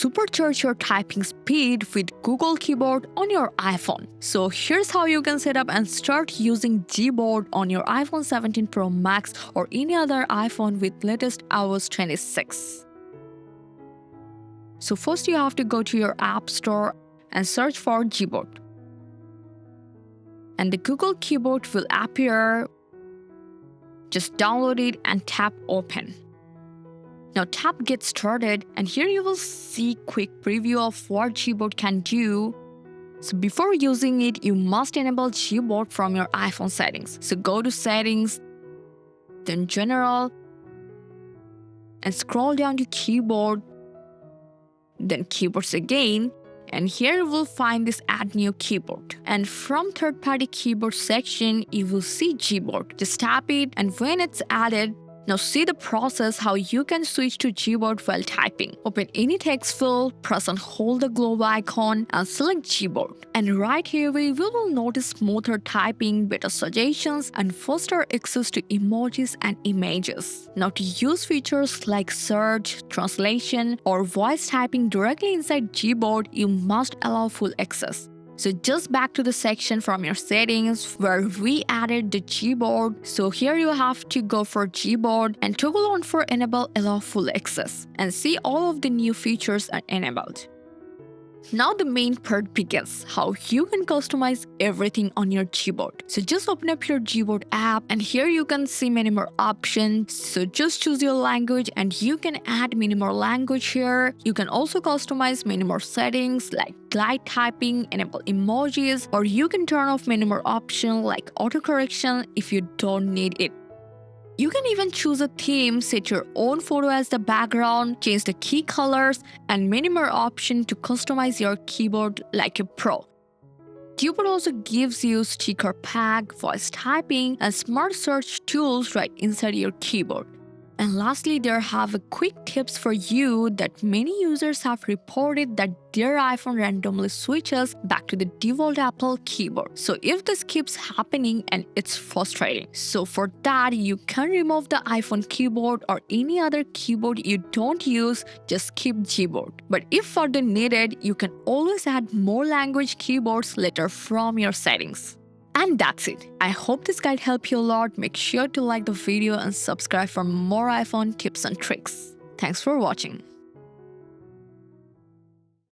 supercharge your typing speed with Google Keyboard on your iPhone. So here's how you can set up and start using Gboard on your iPhone 17 Pro Max or any other iPhone with latest iOS 26. So first you have to go to your App Store and search for Gboard. And the Google Keyboard will appear. Just download it and tap Open. Now tap Get Started, and here you will see quick preview of what Gboard can do. So before using it, you must enable Gboard from your iPhone settings. So go to Settings, then General, and scroll down to Keyboard, then Keyboards again, and here you will find this Add New Keyboard. And from third-party keyboard section, you will see Gboard. Just tap it, and when it's added, now see the process how you can switch to Gboard while typing. Open any text field, press and hold the globe icon and select Gboard. And right here we will notice smoother typing, better suggestions and faster access to emojis and images. Now to use features like search, translation or voice typing directly inside Gboard, you must allow full access. So just back to the section from your settings where we added the Gboard. So here you have to go for Gboard and toggle on for Enable Allow Full Access and see all of the new features are enabled. Now the main part begins, how you can customize everything on your Gboard. So just open up your Gboard app and here you can see many more options. So just choose your language and you can add many more language here. You can also customize many more settings like glide typing, enable emojis, or you can turn off many more options like autocorrection if you don't need it. You can even choose a theme, set your own photo as the background, change the key colors, and many more options to customize your keyboard like a pro. Gboard also gives you sticker pack, voice typing, and smart search tools right inside your keyboard. And lastly, there have a quick tips for you that many users have reported that their iPhone randomly switches back to the default Apple keyboard. So if this keeps happening and it's frustrating. So for that, you can remove the iPhone keyboard or any other keyboard you don't use, just keep Gboard. But if further needed, you can always add more language keyboards later from your settings. And that's it. I hope this guide helped you a lot. Make sure to like the video and subscribe for more iPhone tips and tricks. Thanks for watching.